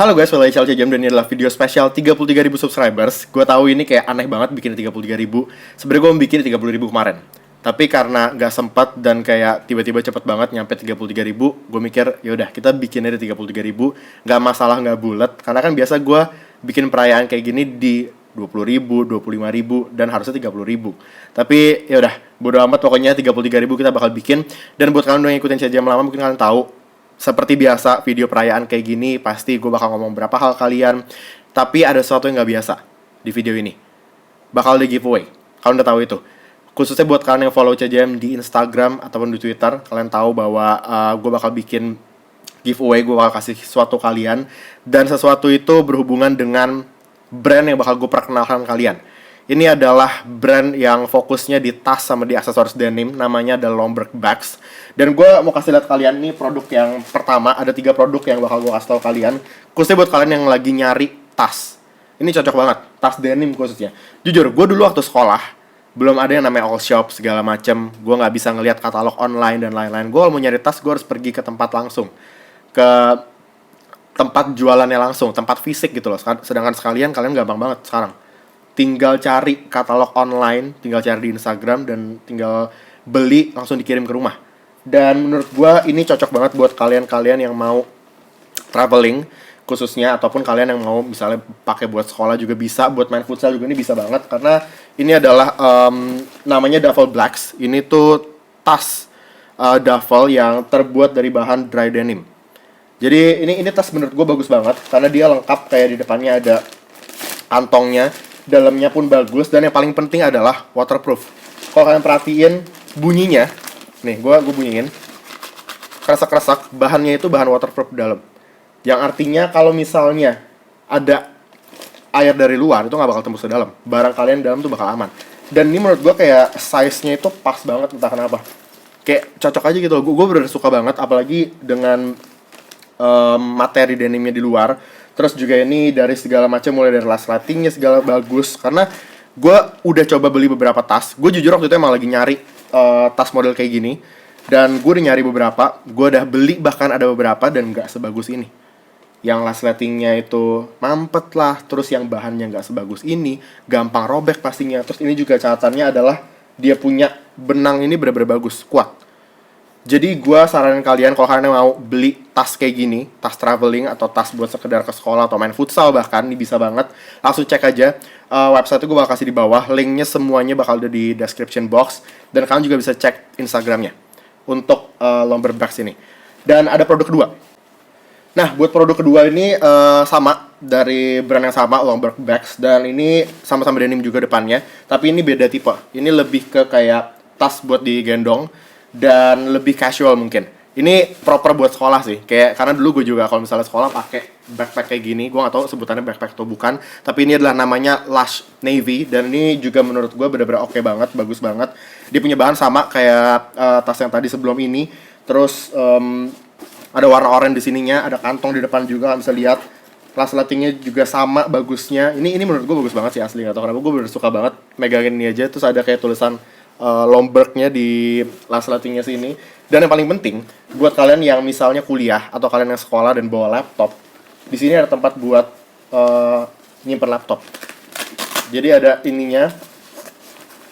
Halo guys, welcome to Jam dan ini adalah video spesial 33.000 subscribers. Gue tahu ini kayak aneh banget bikin 33.000. Sebenarnya gue mau bikin 30.000 kemarin. Tapi karena gak sempat dan kayak tiba-tiba cepet banget nyampe 33.000, gue mikir yaudah kita bikin aja 33.000. Gak masalah gak bulet, karena kan biasa gue bikin perayaan kayak gini di 20.000, 25.000, dan harusnya 30.000. Tapi yaudah, bodo amat, pokoknya 33.000 kita bakal bikin. Dan buat kalian yang ngikutin Jam lama, mungkin kalian tahu seperti biasa, video perayaan kayak gini pasti gue bakal ngomong berapa hal kalian. Tapi ada sesuatu yang gak biasa di video ini. Bakal ada giveaway. Kalian udah tahu itu. Khususnya buat kalian yang follow CJM di Instagram ataupun di Twitter, kalian tahu bahwa gue bakal bikin giveaway. Gue bakal kasih sesuatu kalian. Dan sesuatu itu berhubungan dengan brand yang bakal gue perkenalkan kalian. Ini adalah brand yang fokusnya di tas sama di aksesoris denim. Namanya adalah Lomberg Bags. Dan gue mau kasih lihat kalian nih produk yang pertama. Ada 3 produk yang bakal gue kasih tau kalian. Khususnya buat kalian yang lagi nyari tas. Ini cocok banget, tas denim khususnya. Jujur, gue dulu waktu sekolah belum ada yang namanya all shop segala macem. Gue gak bisa ngelihat katalog online dan lain-lain. Gue kalau mau nyari tas, gue harus pergi ke tempat langsung. Ke tempat jualannya langsung, tempat fisik gitu loh. Sedangkan sekalian kalian gampang banget sekarang. Tinggal cari katalog online, tinggal cari di Instagram, dan tinggal beli langsung dikirim ke rumah. Dan menurut gue ini cocok banget buat kalian-kalian yang mau traveling khususnya, ataupun kalian yang mau misalnya pakai buat sekolah juga bisa, buat main futsal juga ini bisa banget. Karena ini adalah namanya Duffel Blacks. Ini tuh tas duffel yang terbuat dari bahan dry denim. Jadi ini tas menurut gue bagus banget karena dia lengkap, kayak di depannya ada kantongnya. Dalamnya pun bagus, dan yang paling penting adalah waterproof. Kalau kalian perhatiin bunyinya, nih gue bunyiin, kresek-kresek, bahannya itu bahan waterproof dalam. Yang artinya kalau misalnya ada air dari luar, itu nggak bakal tembus ke dalam. Barang kalian dalam tuh bakal aman. Dan ini menurut gue kayak size-nya itu pas banget, entah kenapa. Kayak cocok aja gitu loh, gue bener suka banget, apalagi dengan materi denimnya di luar. Terus juga ini dari segala macam, mulai dari resletingnya segala bagus. Karena gue udah coba beli beberapa tas. Gue jujur waktu itu emang lagi nyari tas model kayak gini. Dan gue udah nyari beberapa. Gue udah beli bahkan ada beberapa dan gak sebagus ini. Yang resletingnya itu mampet lah. Terus yang bahannya gak sebagus ini, gampang robek pastinya. Terus ini juga catatannya adalah dia punya benang ini bener-bener bagus, kuat. Jadi gue saranin kalian kalau kalian mau beli tas kayak gini, tas traveling atau tas buat sekedar ke sekolah atau main futsal bahkan, ini bisa banget. Langsung cek aja website gue bakal kasih di bawah. Linknya semuanya bakal ada di description box. Dan kalian juga bisa cek Instagramnya untuk Lomberg Bags ini. Dan ada produk kedua. Nah, buat produk kedua ini sama, dari brand yang sama, Lomberg Bags. Dan ini sama-sama denim juga depannya. Tapi ini beda tipe. Ini lebih ke kayak tas buat digendong dan lebih casual mungkin. Ini proper buat sekolah sih. Kayak karena dulu gue juga kalau misalnya sekolah pakai backpack kayak gini, gue gak tahu sebutannya backpack atau bukan, tapi ini adalah namanya Lush Navy, dan ini juga menurut gue bener-bener oke banget, bagus banget. Dia punya bahan sama kayak tas yang tadi sebelum ini. Terus ada warna oranye di sininya, ada kantong di depan juga, kalian bisa lihat. Resletingnya juga sama bagusnya. Ini menurut gue bagus banget sih asli, gak tau kenapa gue bener suka banget megangin ini aja. Terus ada kayak tulisan Lombergnya di resletingnya sini. Dan yang paling penting buat kalian yang misalnya kuliah atau kalian yang sekolah dan bawa laptop, di sini ada tempat buat nyimpen laptop. Jadi ada ininya,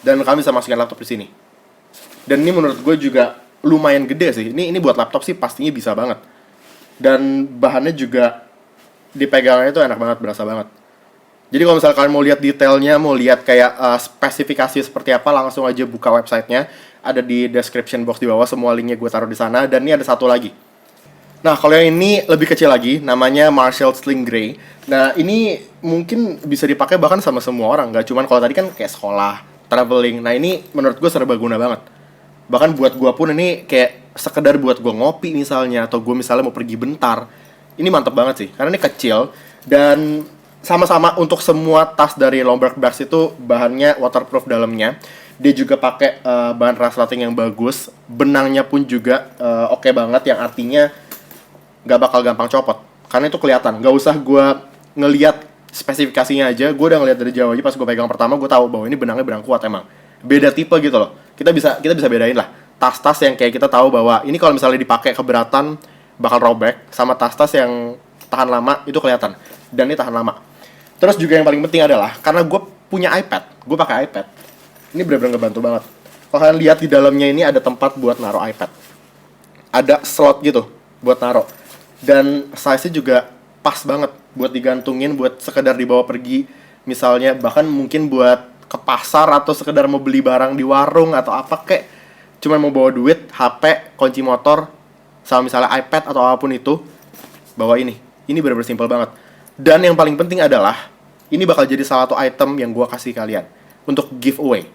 dan kalian bisa masukin laptop di sini. Dan ini menurut gue juga lumayan gede sih. Ini buat laptop sih pastinya bisa banget. Dan bahannya juga dipegangnya itu enak banget, berasa banget. Jadi kalau misalnya kalian mau lihat detailnya, mau lihat kayak spesifikasi seperti apa, langsung aja buka websitenya. Ada di description box di bawah, semua linknya gue taruh di sana. Dan ini ada satu lagi. Nah, kalau yang ini lebih kecil lagi, namanya Marshall Sling Grey. Nah, ini mungkin bisa dipakai bahkan sama semua orang, gak cuman kalau tadi kan kayak sekolah, traveling. Nah, ini menurut gue serbaguna banget. Bahkan buat gue pun ini kayak sekedar buat gue ngopi misalnya, atau gue misalnya mau pergi bentar. Ini mantep banget sih, karena ini kecil. Dan sama-sama untuk semua tas dari Lomberg Bags itu bahannya waterproof dalamnya. Dia juga pakai bahan resleting yang bagus. Benangnya pun juga oke banget, yang artinya gak bakal gampang copot. Karena itu kelihatan, gak usah gue ngeliat spesifikasinya aja. Gue udah ngeliat dari jauh aja, pas gue pegang pertama gue tahu bahwa ini benangnya benang kuat emang. Beda tipe gitu loh. Kita bisa bedain lah. Tas-tas yang kayak kita tahu bahwa ini kalau misalnya dipakai keberatan bakal robek, sama tas-tas yang tahan lama itu kelihatan, dan ini tahan lama. Terus juga yang paling penting adalah karena gue punya iPad, gue pakai iPad, ini benar-benar ngebantu banget. Kalau kalian lihat di dalamnya ini ada tempat buat naruh iPad, ada slot gitu buat naruh, dan size-nya juga pas banget buat digantungin, buat sekedar dibawa pergi misalnya, bahkan mungkin buat ke pasar atau sekedar mau beli barang di warung atau apa kek, cuma mau bawa duit, HP, kunci motor, sama misalnya iPad atau apapun itu, bawa ini benar-benar simpel banget. Dan yang paling penting adalah ini bakal jadi salah satu item yang gue kasih kalian untuk giveaway.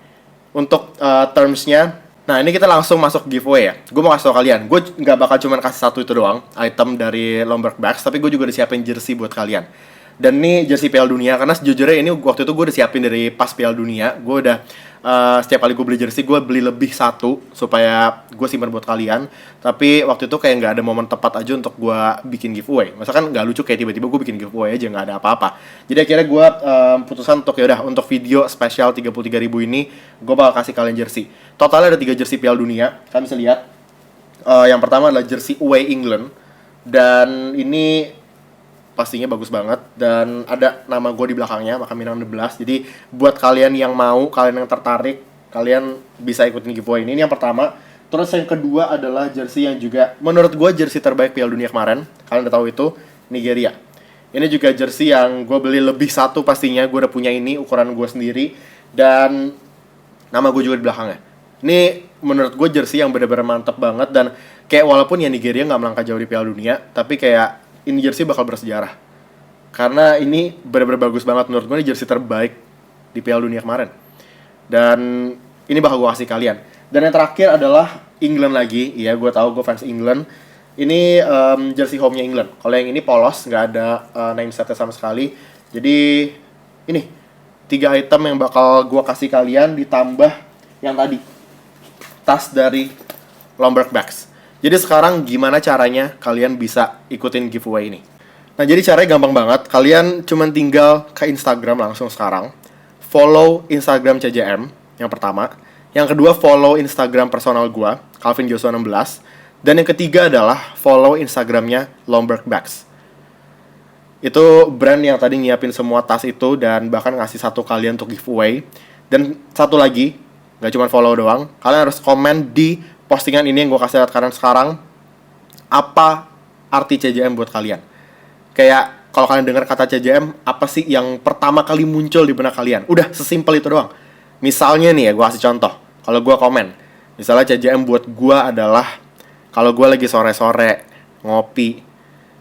Untuk terms-nya, nah ini kita langsung masuk giveaway ya. Gue mau kasih tau kalian, gue nggak bakal cuma kasih satu itu doang, item dari Lomberg Bags, tapi gue juga udah siapin jersey buat kalian. Dan ini jersey Piala Dunia, karena sejujurnya ini waktu itu gue udah siapin dari pas Piala Dunia. Gue udah, setiap kali gue beli jersey, gue beli lebih satu, supaya gue simpan buat kalian. Tapi waktu itu kayak nggak ada momen tepat aja untuk gue bikin giveaway. Masa kan nggak lucu kayak tiba-tiba gue bikin giveaway aja, nggak ada apa-apa. Jadi akhirnya gue putusan untuk yaudah, untuk video spesial 33.000 ini, gue bakal kasih kalian jersey. Totalnya ada 3 jersey Piala Dunia, kalian bisa lihat. Yang pertama adalah jersey Away England. Dan ini pastinya bagus banget, dan ada nama gue di belakangnya, maka Minang 16. Jadi buat kalian yang mau, kalian yang tertarik, kalian bisa ikutin giveaway ini. Ini yang pertama. Terus yang kedua adalah jersey yang juga menurut gue jersey terbaik Piala Dunia kemarin. Kalian udah tahu itu, Nigeria. Ini juga jersey yang gue beli lebih satu pastinya. Gue udah punya ini, ukuran gue sendiri, dan nama gue juga di belakangnya. Ini menurut gue jersey yang benar-benar mantep banget, dan kayak walaupun ya Nigeria nggak melangkah jauh di Piala Dunia, tapi kayak ini jersey bakal bersejarah. Karena ini benar-benar bagus banget, menurut gue ini jersey terbaik di Piala Dunia kemarin. Dan ini bakal gue kasih kalian. Dan yang terakhir adalah England lagi. Iya, gue tahu gue fans England. Ini jersey home-nya England. Kalau yang ini polos, nggak ada name set-nya sama sekali. Jadi ini 3 item yang bakal gue kasih kalian, ditambah yang tadi, tas dari Lomberg Bags. Jadi sekarang gimana caranya kalian bisa ikutin giveaway ini? Nah, jadi caranya gampang banget. Kalian cuma tinggal ke Instagram langsung sekarang. Follow Instagram CJM yang pertama. Yang kedua, follow Instagram personal gua, Calvin Joshua 16. Dan yang ketiga adalah follow Instagramnya Lomberg Bags. Itu brand yang tadi nyiapin semua tas itu, dan bahkan ngasih satu kalian untuk giveaway. Dan satu lagi, gak cuma follow doang, kalian harus komen di postingan ini yang gue kasih lihat kalian sekarang, apa arti CJM buat kalian. Kayak kalau kalian dengar kata CJM, apa sih yang pertama kali muncul di benak kalian? Udah, sesimpel itu doang. Misalnya nih ya, gue kasih contoh. Kalau gue komen, misalnya CJM buat gue adalah kalau gue lagi sore-sore ngopi,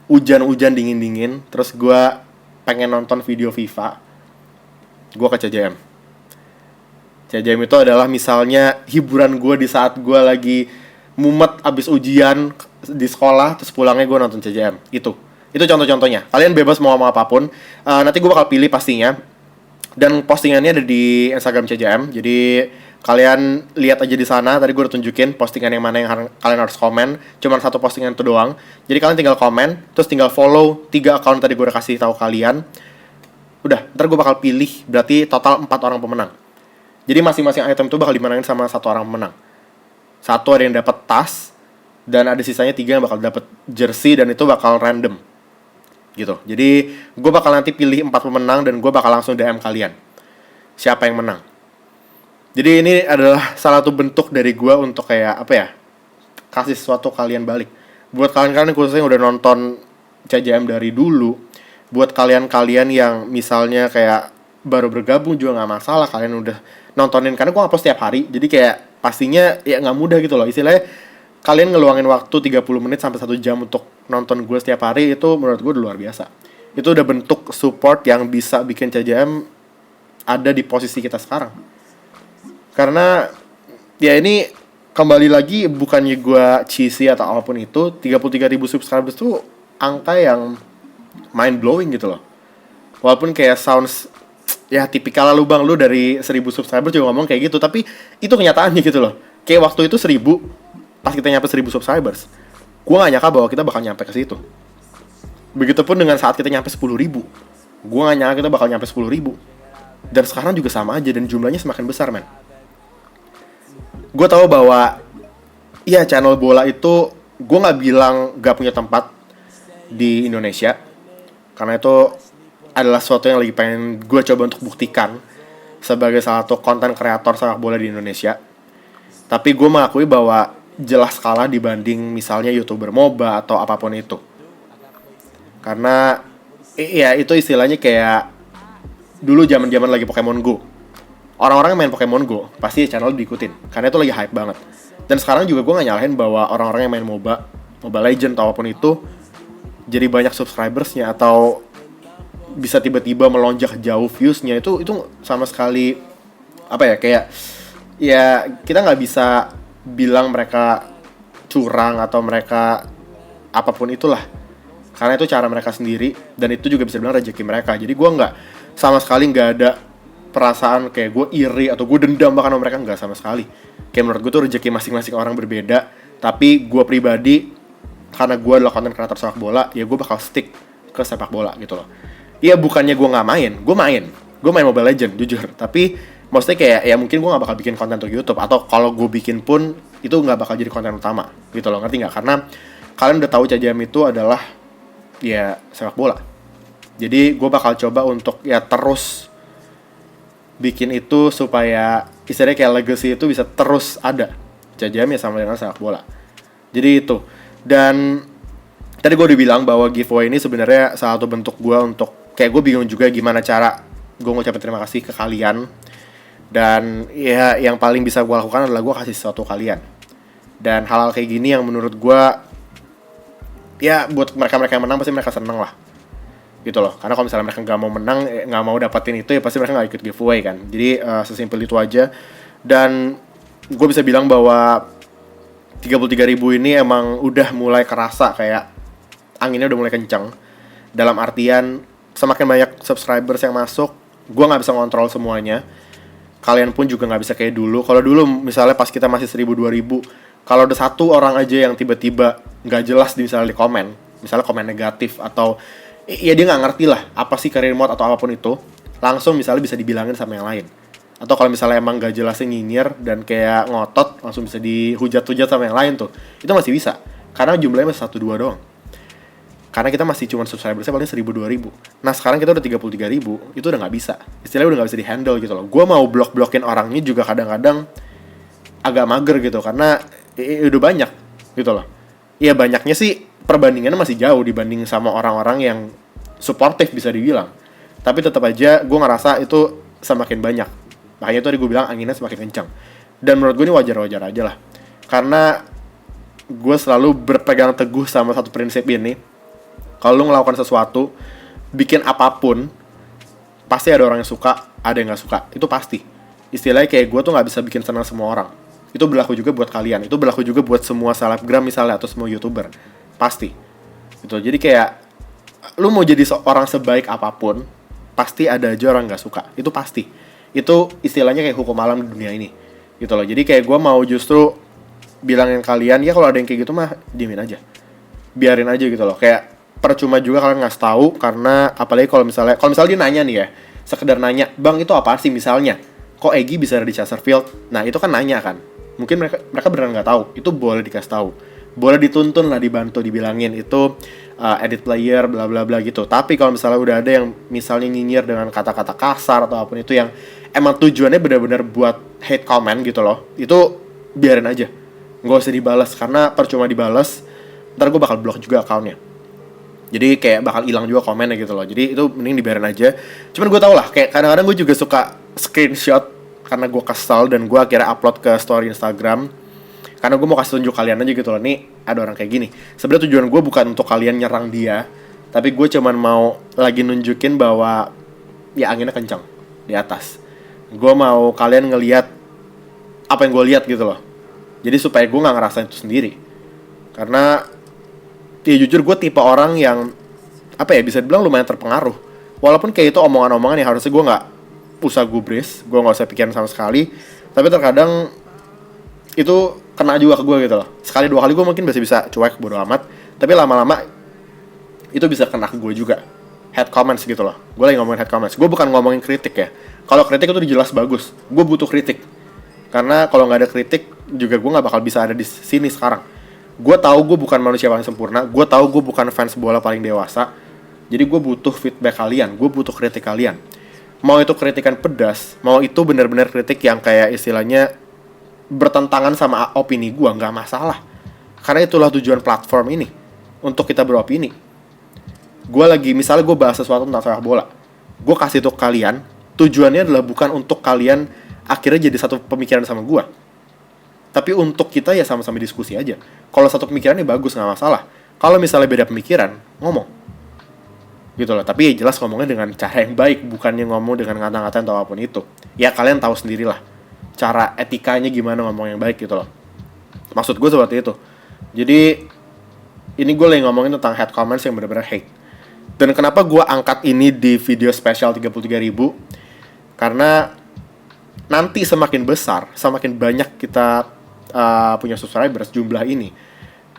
hujan-hujan dingin-dingin, terus gue pengen nonton video FIFA, gue ke CJM. CJM itu adalah misalnya hiburan gue di saat gue lagi mumet abis ujian di sekolah, terus pulangnya gue nonton CJM. Itu contoh-contohnya. Kalian bebas mau apapun. Nanti gue bakal pilih pastinya. Dan postingannya ada di Instagram CJM. Jadi kalian lihat aja di sana. Tadi gue udah tunjukin postingan yang mana yang kalian harus komen. Cuma satu postingan itu doang. Jadi kalian tinggal komen, terus tinggal follow 3 account tadi gue udah kasih tahu kalian. Udah, ntar gue bakal pilih. Berarti total 4 orang pemenang. Jadi masing-masing item itu bakal dimenangin sama 1 orang pemenang. 1 ada yang dapat tas, dan ada sisanya 3 yang bakal dapat jersey, dan itu bakal random. Gitu. Jadi gue bakal nanti pilih 4 pemenang, dan gue bakal langsung DM kalian siapa yang menang. Jadi ini adalah salah satu bentuk dari gue untuk kayak apa ya, kasih sesuatu kalian balik. Buat kalian-kalian khususnya yang udah nonton CJM dari dulu, buat kalian-kalian yang misalnya kayak baru bergabung juga nggak masalah, kalian udah nontonin, karena gue nge-post tiap hari, jadi kayak pastinya ya nggak mudah gitu loh. Istilahnya kalian ngeluangin waktu 30 menit sampai 1 jam untuk nonton gue setiap hari, itu menurut gue udah luar biasa. Itu udah bentuk support yang bisa bikin CJM ada di posisi kita sekarang. Karena ya ini kembali lagi, bukannya gue cheesy atau apapun itu, 33.000 subscribers tuh angka yang mind blowing gitu loh. Walaupun kayak sounds ya tipikal lu bang, lu dari 1.000 subscriber juga ngomong kayak gitu, tapi itu kenyataannya gitu loh. Kayak waktu itu 1.000, pas kita nyampe 1.000 subscribers, gue gak nyangka bahwa kita bakal nyampe ke situ. Begitupun dengan saat kita nyampe 10.000, gue gak nyangka kita bakal nyampe 10.000. Dan sekarang juga sama aja, dan jumlahnya semakin besar, men. Gue tahu bahwa ya channel bola itu, gue gak bilang gak punya tempat di Indonesia, karena itu adalah sesuatu yang lagi pengen gue coba untuk buktikan sebagai salah satu konten kreator sepak bola di Indonesia. Tapi gue mengakui bahwa jelas kalah dibanding misalnya YouTuber MOBA atau apapun itu. Karena ya itu istilahnya kayak dulu zaman-zaman lagi Pokemon Go. Orang-orang yang main Pokemon Go pasti channel diikutin karena itu lagi hype banget. Dan sekarang juga gue gak nyalahin bahwa orang-orang yang main Mobile Legend atau apapun itu jadi banyak subscribersnya atau bisa tiba-tiba melonjak jauh viewsnya, itu sama sekali apa ya, kayak ya kita nggak bisa bilang mereka curang atau mereka apapun itulah, karena itu cara mereka sendiri dan itu juga bisa bilang rezeki mereka. Jadi gue nggak sama sekali nggak ada perasaan kayak gue iri atau gue dendam bahkan sama mereka, nggak sama sekali. Kayak menurut gue tuh rezeki masing-masing orang berbeda. Tapi gue pribadi, karena gue adalah konten kreator sepak bola, ya gue bakal stick ke sepak bola gitu loh. Iya, bukannya gue nggak main, gue main Mobile Legend jujur. Tapi maksudnya kayak ya mungkin gue nggak bakal bikin konten untuk YouTube, atau kalau gue bikin pun itu nggak bakal jadi konten utama gitu loh, ngerti nggak? Karena kalian udah tahu Cajam itu adalah ya sepak bola. Jadi gue bakal coba untuk ya terus bikin itu supaya istilahnya kayak legacy itu bisa terus ada. Cajam ya sama dengan sepak bola. Jadi itu. Dan tadi gue udah bilang bahwa giveaway ini sebenarnya salah satu bentuk gue untuk kayak gue bingung juga gimana cara gue ngucapin terima kasih ke kalian. Dan ya yang paling bisa gue lakukan adalah gue kasih sesuatu kalian. Dan hal-hal kayak gini yang menurut gue ya buat mereka-mereka yang menang pasti mereka seneng lah gitu loh. Karena kalau misalnya mereka nggak mau menang, nggak mau dapetin itu, ya pasti mereka nggak ikut giveaway kan. Jadi sesimpel itu aja. Dan gue bisa bilang bahwa 33.000 ini emang udah mulai kerasa kayak anginnya udah mulai kencang. Dalam artian semakin banyak subscribers yang masuk, gue nggak bisa ngontrol semuanya. Kalian pun juga nggak bisa kayak dulu. Kalau dulu misalnya pas kita masih 1.000-2.000, kalau ada satu orang aja yang tiba-tiba nggak jelas misalnya di komen, misalnya komen negatif atau ya dia nggak ngerti lah apa sih career mode atau apapun itu, langsung misalnya bisa dibilangin sama yang lain. Atau kalau misalnya emang nggak jelasnya nyinyir dan kayak ngotot, langsung bisa dihujat-hujat sama yang lain tuh, itu masih bisa karena jumlahnya masih 1-2 doang. Karena kita masih cuma subscribersnya paling 1.000-2.000. Nah sekarang kita udah 33.000, itu udah nggak bisa. Istilahnya udah nggak bisa dihandle gitu loh. Gue mau blok-blokin orangnya juga kadang-kadang agak mager gitu, karena udah banyak gitu loh. Iya banyaknya sih perbandingannya masih jauh dibanding sama orang-orang yang suportif bisa dibilang. Tapi tetap aja gue ngerasa itu semakin banyak. Makanya tadi gue bilang anginnya semakin kencang. Dan menurut gue ini wajar-wajar aja lah. Karena gue selalu berpegang teguh sama satu prinsip ini. Kalau lu ngelakukan sesuatu, bikin apapun, pasti ada orang yang suka, ada yang gak suka. Itu pasti. Istilahnya kayak gue tuh gak bisa bikin senang semua orang. Itu berlaku juga buat kalian. Itu berlaku juga buat semua selebgram misalnya, atau semua YouTuber. Pasti. Gitu. Jadi kayak, lu mau jadi orang sebaik apapun, pasti ada aja orang gak suka. Itu pasti. Itu istilahnya kayak hukum alam di dunia ini. Gitu loh. Jadi kayak gue mau justru bilangin kalian, ya kalau ada yang kayak gitu mah, diemin aja. Biarin aja gitu loh. Kayak, percuma juga kalian ngasih tahu, karena apalagi kalau misalnya dia nanya nih ya, sekedar nanya, bang itu apaan sih misalnya, kok Egy bisa ada di Chesterfield, nah itu kan nanya kan, mungkin mereka beneran nggak tahu, itu boleh dikasih tahu, boleh dituntun lah, dibantu, dibilangin itu edit player bla bla bla gitu. Tapi kalau misalnya udah ada yang misalnya nyinyir dengan kata-kata kasar atau apapun itu yang emang tujuannya benar-benar buat hate comment gitu loh, itu biarin aja, nggak usah dibalas, karena percuma dibalas, ntar gue bakal blok juga akunnya. Jadi kayak bakal hilang juga komennya gitu loh. Jadi itu mending dibiarin aja. Cuman gue tau lah, kayak kadang-kadang gue juga suka screenshot karena gue kesel, dan gue akhirnya upload ke story Instagram. Karena gue mau kasih tunjuk kalian aja gitu loh, nih ada orang kayak gini. Sebenarnya tujuan gue bukan untuk kalian nyerang dia, tapi gue cuman mau lagi nunjukin bahwa ya anginnya kencang di atas. Gue mau kalian ngelihat apa yang gue lihat gitu loh. Jadi supaya gue gak ngerasain itu sendiri. Karena ya jujur gue tipe orang yang apa ya, bisa dibilang lumayan terpengaruh. Walaupun kayak itu omongan-omongan yang harusnya gue nggak usah gubris, gue nggak usah pikirin sama sekali. Tapi terkadang itu kena juga ke gue gitu loh. Sekali dua kali gue mungkin masih bisa cuek, bodo amat. Tapi lama-lama itu bisa kena ke gue juga. Head comments gitu loh. Gue lagi ngomongin head comments. Gue bukan ngomongin kritik ya. Kalau kritik itu jelas bagus. Gue butuh kritik. Karena kalau nggak ada kritik juga gue nggak bakal bisa ada di sini sekarang. Gue tahu gue bukan manusia paling sempurna, gue tahu gue bukan fans bola paling dewasa, Jadi gue butuh feedback kalian, gue butuh kritik kalian. Mau itu kritikan pedas, mau itu benar-benar kritik yang kayak istilahnya bertentangan sama opini gue, nggak masalah. Karena itulah tujuan platform ini, untuk kita beropini. Gue lagi, misalnya gue bahas sesuatu tentang sepak bola, gue kasih itu ke kalian, tujuannya adalah bukan untuk kalian akhirnya jadi satu pemikiran sama gue, tapi untuk kita ya sama-sama diskusi aja. Kalau satu pemikirannya bagus, nggak masalah. Kalau misalnya beda pemikiran, ngomong gitu loh. Tapi ya jelas ngomongnya dengan cara yang baik, bukannya ngomong dengan ngata-ngatain atau apapun itu. Ya kalian tahu sendirilah cara etikanya gimana ngomong yang baik gitu loh. Maksud gue seperti itu. Jadi ini gue lagi ngomongin tentang hate comments yang benar-benar hate. Dan kenapa gue angkat ini di video spesial 33.000? Karena nanti semakin besar, semakin banyak kita punya subscribers jumlah ini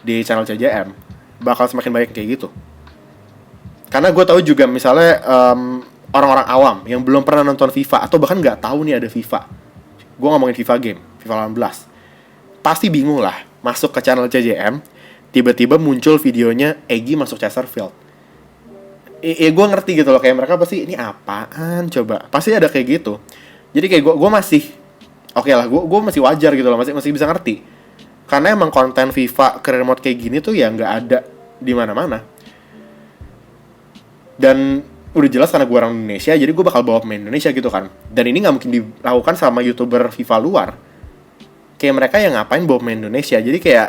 di channel CJM, bakal semakin banyak kayak gitu. Karena gue tahu juga misalnya orang-orang awam yang belum pernah nonton FIFA atau bahkan nggak tahu nih ada FIFA. Gue ngomongin FIFA game, FIFA 18. Pasti bingung lah masuk ke channel CJM, tiba-tiba muncul videonya Egy masuk Chesterfield. Gue ngerti gitu loh, kayak mereka pasti ini apaan coba. Pasti ada kayak gitu. Jadi kayak gue masih oke lah, gue masih wajar gitu loh, masih bisa ngerti. Karena emang konten FIFA career mode kayak gini tuh ya nggak ada di mana-mana. Dan udah jelas karena gue orang Indonesia, jadi gue bakal bawa pemain Indonesia gitu kan. Dan ini nggak mungkin dilakukan sama YouTuber FIFA luar. Kayak mereka yang ngapain bawa pemain Indonesia. Jadi kayak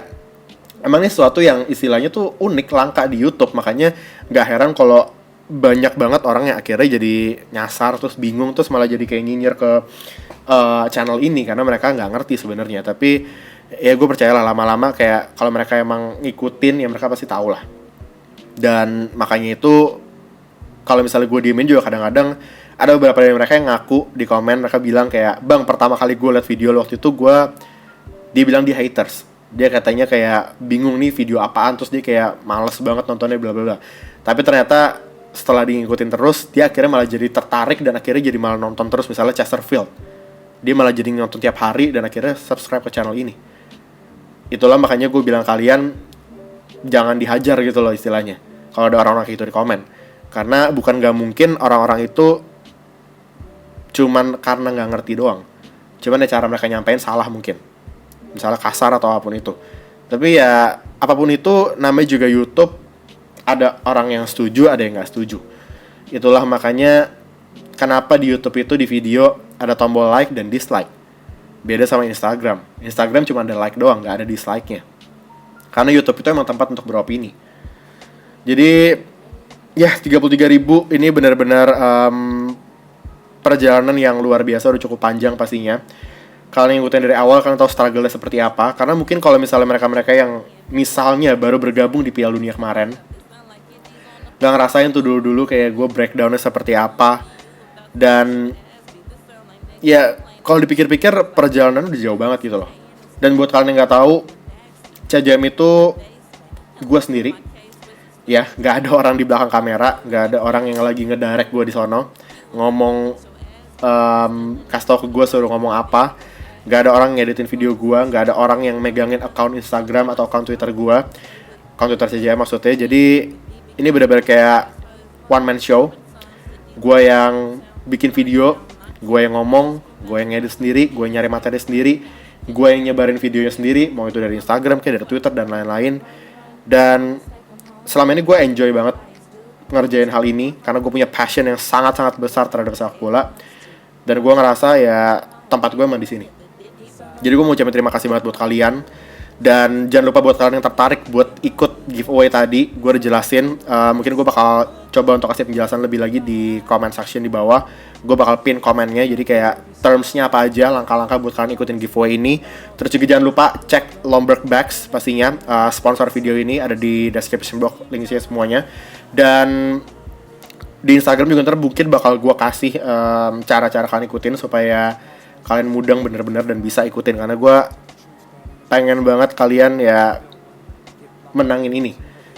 emang ini sesuatu yang istilahnya tuh unik, langka di YouTube. Makanya nggak heran kalau banyak banget orang yang akhirnya jadi nyasar, terus bingung, terus malah jadi kayak nyinyir ke channel ini karena mereka nggak ngerti sebenarnya. Tapi ya gue percayalah lama-lama kayak kalau mereka emang ngikutin ya mereka pasti tahu lah. Dan makanya itu kalau misalnya gue diemin juga kadang-kadang ada beberapa dari mereka yang ngaku di komen, mereka bilang kayak, bang pertama kali gue liat video lo waktu itu dia bilang dia haters, dia katanya kayak bingung nih video apaan, terus dia kayak males banget nontonnya bla bla bla. Tapi ternyata setelah diikutin terus, dia akhirnya malah jadi tertarik dan akhirnya jadi malah nonton terus. Misalnya Chesterfield, dia malah jadi nonton tiap hari dan akhirnya subscribe ke channel ini. Itulah makanya gue bilang kalian jangan dihajar gitu loh istilahnya kalau ada orang-orang kayak gitu di komen. Karena bukan gak mungkin orang-orang itu cuman karena gak ngerti doang. Cuman ya cara mereka nyampein salah mungkin. Misalnya kasar atau apapun itu. Tapi ya apapun itu namanya juga YouTube. Ada orang yang setuju, ada yang gak setuju. Itulah makanya kenapa di YouTube itu di video ada tombol like dan dislike. Beda sama Instagram. Instagram cuma ada like doang, gak ada dislike-nya. Karena YouTube itu emang tempat untuk beropini. Jadi ya 33.000 ini benar-benar perjalanan yang luar biasa, udah cukup panjang pastinya. Kalian ngikutin dari awal, kalian tahu struggle-nya seperti apa. Karena mungkin kalau misalnya mereka-mereka yang misalnya baru bergabung di Piala Dunia kemarin, gak ngerasain tuh dulu-dulu kayak gue breakdown-nya seperti apa. Dan ya kalau dipikir-pikir perjalanan udah jauh banget gitu loh. Dan buat kalian yang gak tahu, CJM itu gue sendiri. Ya, nggak ada orang di belakang kamera, nggak ada orang yang lagi ngedirect gue di sono ngomong, kasih tau ke gue suruh ngomong apa. Nggak ada orang ngeditin video gue, nggak ada orang yang megangin account Instagram atau account Twitter gue, account Twitter CJM maksudnya. Jadi ini benar-benar kayak one man show. Gue yang bikin video, gue yang ngomong, gue yang ngedit sendiri, gue yang nyari materi sendiri, gue yang nyebarin videonya sendiri, mau itu dari Instagram kayak dari Twitter dan lain-lain. Dan selama ini gue enjoy banget ngerjain hal ini karena gue punya passion yang sangat-sangat besar terhadap sepak bola. Dan gue ngerasa ya tempat gue emang di sini. Jadi gue mau ucapin terima kasih banget buat kalian. Dan jangan lupa buat kalian yang tertarik buat ikut giveaway tadi, gue udah jelasin. Mungkin gue bakal coba untuk kasih penjelasan lebih lagi di comment section di bawah. Gue bakal pin komennya, jadi kayak termsnya apa aja, langkah-langkah buat kalian ikutin giveaway ini. Terus juga jangan lupa cek Lomberg Bags pastinya, sponsor video ini ada di description box linknya semuanya. Dan di Instagram juga ntar mungkin bakal gue kasih cara-cara kalian ikutin supaya kalian mudah bener-bener dan bisa ikutin. Karena gue pengen banget kalian ya menangin ini.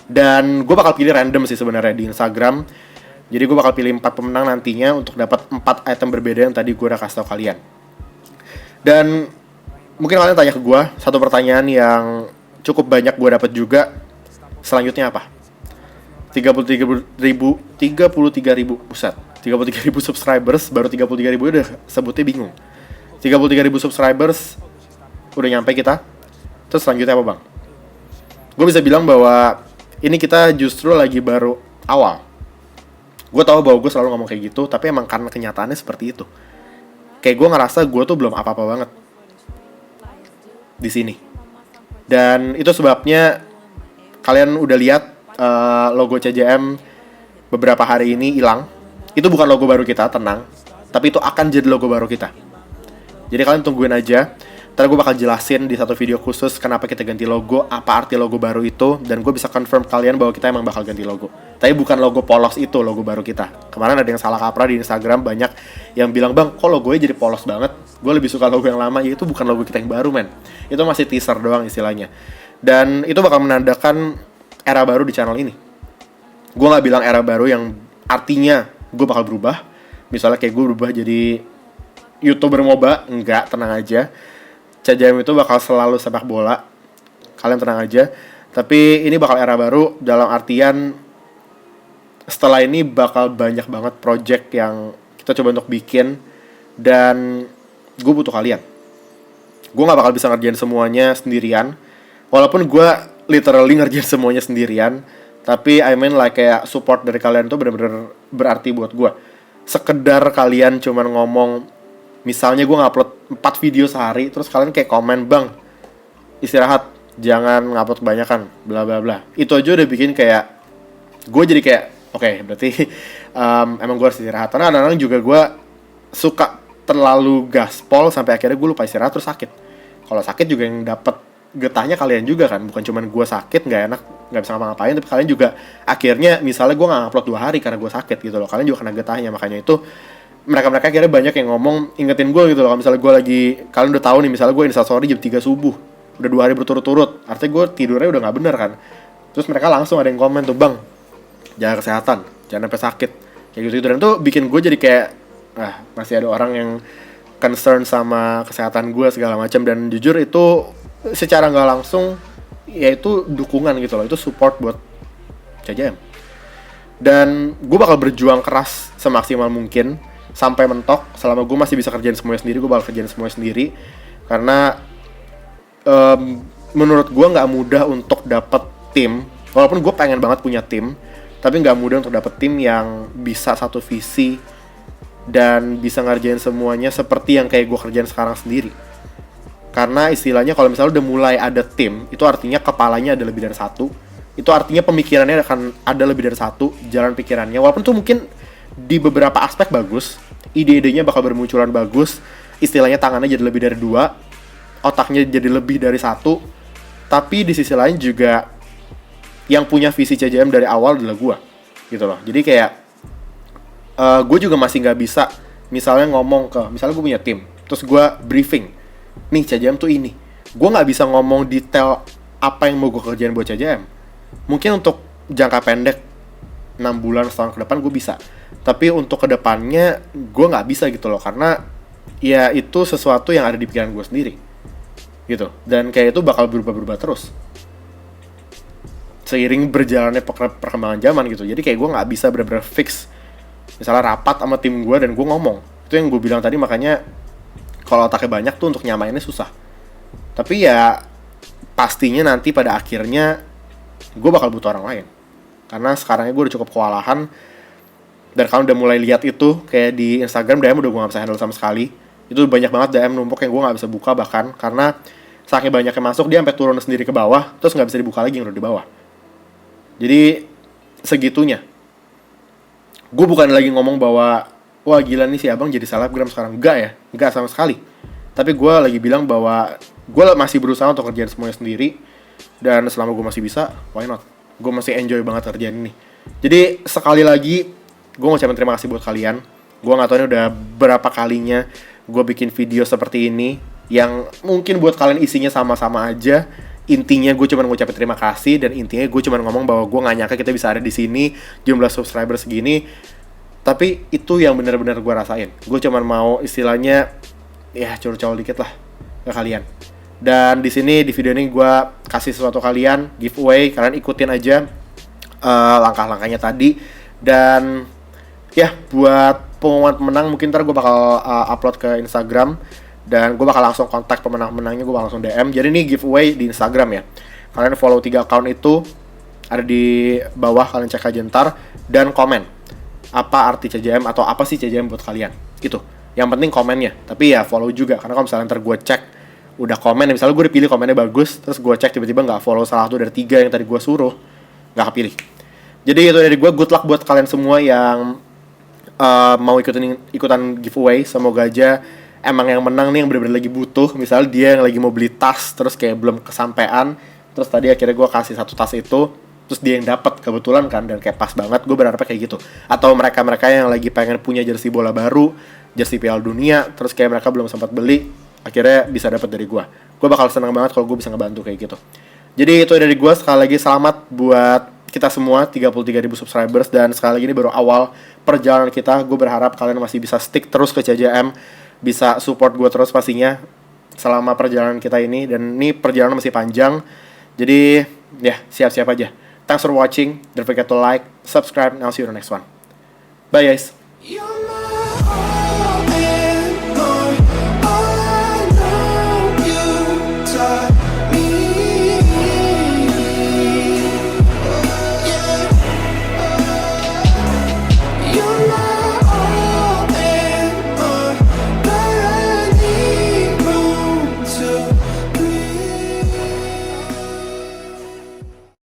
Dan gue bakal pilih random sih sebenarnya di Instagram. Jadi gue bakal pilih 4 pemenang nantinya untuk dapat 4 item berbeda yang tadi gue udah kasih tau kalian. Dan mungkin kalian tanya ke gue satu pertanyaan yang cukup banyak gue dapat juga. Selanjutnya apa? 33 ribu, buset, 33 ribu subscribers, baru 33 ribu udah sebutnya bingung. 33 ribu subscribers udah nyampe kita. Terus selanjutnya apa bang? Gue bisa bilang bahwa ini kita justru lagi baru awal. Gue tahu bahwa gue selalu ngomong kayak gitu, tapi emang karena kenyataannya seperti itu. Kayak gue ngerasa gue tuh belum apa-apa banget di sini. Dan itu sebabnya kalian udah lihat logo CJM beberapa hari ini hilang. Itu bukan logo baru kita, tenang. Tapi itu akan jadi logo baru kita. Jadi kalian tungguin aja. Ntar gue bakal jelasin di satu video khusus kenapa kita ganti logo, apa arti logo baru itu, dan gue bisa confirm kalian bahwa kita emang bakal ganti logo. Tapi bukan logo polos itu, logo baru kita. Kemarin ada yang salah kaprah di Instagram, banyak yang bilang, bang, kok logonya jadi polos banget? Gue lebih suka logo yang lama. Ya itu bukan logo kita yang baru, men. Itu masih teaser doang istilahnya. Dan itu bakal menandakan era baru di channel ini. Gue gak bilang era baru yang artinya gue bakal berubah. Misalnya kayak gue berubah jadi YouTuber MOBA, enggak, tenang aja. CJM itu bakal selalu sepak bola. Kalian tenang aja. Tapi ini bakal era baru dalam artian setelah ini bakal banyak banget project yang kita coba untuk bikin. Dan gue butuh kalian. Gue gak bakal bisa ngerjain semuanya sendirian. Walaupun gue literally ngerjain semuanya sendirian. Tapi I mean like kayak support dari kalian tuh bener-bener berarti buat gue. Sekedar kalian cuman ngomong, misalnya gue ngupload 4 video sehari, terus kalian kayak komen, bang, istirahat, jangan ngupload kebanyakan, bla bla bla. Itu aja udah bikin kayak gue jadi kayak oke, berarti emang gue harus istirahat. Karena kadang-kadang juga gue suka terlalu gaspol sampai akhirnya gue lupa istirahat terus sakit. Kalau sakit juga yang dapet getahnya kalian juga kan, bukan cuman gue sakit nggak enak, nggak bisa ngapa-ngapain, tapi kalian juga akhirnya misalnya gue nggak upload 2 hari karena gue sakit gitu loh, kalian juga kena getahnya. Makanya itu mereka akhirnya banyak yang ngomong, ingetin gue gitu loh. Kalau misalnya gue lagi, kalian udah tahu nih, misalnya gue instastory jam 3 subuh, udah 2 hari berturut-turut, artinya gue tidurnya udah gak bener kan. Terus mereka langsung ada yang komen tuh, bang, jaga kesehatan, jangan sampai sakit, kayak gitu-gitu. Dan tuh bikin gue jadi kayak, masih ada orang yang concern sama kesehatan gue segala macam. Dan jujur itu secara gak langsung, ya itu dukungan gitu loh, itu support buat CJM. Dan gue bakal berjuang keras semaksimal mungkin sampai mentok. Selama gue masih bisa kerjain semuanya sendiri, gue bakal kerjain semuanya sendiri. Karena menurut gue gak mudah untuk dapet tim. Walaupun gue pengen banget punya tim, tapi gak mudah untuk dapet tim yang bisa satu visi dan bisa ngerjain semuanya seperti yang kayak gue kerjain sekarang sendiri. Karena istilahnya kalau misalnya udah mulai ada tim, itu artinya kepalanya ada lebih dari satu. Itu artinya pemikirannya akan ada lebih dari satu, jalan pikirannya. Walaupun tuh mungkin di beberapa aspek bagus, ide-idenya bakal bermunculan bagus, istilahnya tangannya jadi lebih dari 2, otaknya jadi lebih dari 1, tapi di sisi lain juga yang punya visi CJM dari awal adalah gue, gitu loh. Jadi kayak gue juga masih nggak bisa misalnya ngomong ke, misalnya gue punya tim, terus gue briefing, nih CJM tuh ini, gue nggak bisa ngomong detail apa yang mau gue kerjain buat CJM. Mungkin untuk jangka pendek 6 bulan, setahun ke depan gue bisa, tapi untuk kedepannya gue nggak bisa gitu loh, karena ya itu sesuatu yang ada di pikiran gue sendiri gitu, dan kayak itu bakal berubah-berubah terus seiring berjalannya perkembangan zaman gitu. Jadi kayak gue nggak bisa benar-benar fix misalnya rapat sama tim gue dan gue ngomong, itu yang gue bilang tadi. Makanya kalau otaknya banyak tuh untuk nyamainnya susah, tapi ya pastinya nanti pada akhirnya gue bakal butuh orang lain. Karena sekarangnya gue udah cukup kewalahan. Dan kalian udah mulai lihat itu, kayak di Instagram DM udah gue gak bisa handle sama sekali. Itu banyak banget DM numpuk yang gue gak bisa buka bahkan. Karena saking banyaknya masuk, dia sampai turun sendiri ke bawah, terus gak bisa dibuka lagi yang udah di bawah. Jadi segitunya. Gue bukan lagi ngomong bahwa, wah gila nih si abang jadi selebgram sekarang. Enggak ya, enggak sama sekali. Tapi gue lagi bilang bahwa gue masih berusaha untuk kerjain semuanya sendiri. Dan selama gue masih bisa, why not? Gue masih enjoy banget kerjaan ini. Jadi sekali lagi gue ngucapin terima kasih buat kalian. Gue gak tau ini udah berapa kalinya gue bikin video seperti ini, yang mungkin buat kalian isinya sama-sama aja. Intinya gue cuma ngucapin terima kasih, dan intinya gue cuma ngomong bahwa gue gak nyangka kita bisa ada di sini, jumlah subscriber segini. Tapi itu yang benar-benar gue rasain. Gue cuma mau istilahnya ya curcol dikit lah ke kalian. Dan di sini di video ini gue kasih sesuatu kalian, giveaway, kalian ikutin aja. langkah-langkahnya tadi. Dan ya buat pengumuman pemenang mungkin ntar gue bakal upload ke Instagram, dan gue bakal langsung kontak pemenang-pemenangnya, gue bakal langsung DM. Jadi ini giveaway di Instagram ya, kalian follow 3 account itu, ada di bawah, kalian cek aja ntar, dan komen apa arti CJM atau apa sih CJM buat kalian. Itu yang penting komennya, tapi ya follow juga, karena kalau misalnya ntar gue cek udah komen, misalnya gue dipilih komennya bagus, terus gue cek tiba-tiba nggak follow salah satu dari 3 yang tadi gue suruh, nggak kepilih. Jadi itu dari gue, good luck buat kalian semua yang mau ikutan giveaway. Semoga aja emang yang menang nih yang bener-bener lagi butuh, misalnya dia yang lagi mau beli tas terus kayak belum kesampean, terus tadi akhirnya gue kasih 1 tas itu, terus dia yang dapat kebetulan kan, dan kayak pas banget. Gue berharap kayak gitu. Atau mereka-mereka yang lagi pengen punya jersey bola baru, jersey Piala Dunia, terus kayak mereka belum sempat beli, akhirnya bisa dapat dari gue. Gue bakal senang banget kalau gue bisa ngebantu kayak gitu. Jadi itu dari gue. Sekali lagi selamat buat kita semua 33.000 subscribers, dan sekali lagi ini baru awal perjalanan kita. Gue berharap kalian masih bisa stick terus ke CJM, bisa support gue terus pastinya selama perjalanan kita ini, dan ini perjalanan masih panjang. Jadi ya siap-siap aja. Thanks for watching. Don't forget to like, subscribe, and I'll see you in the next one. Bye guys.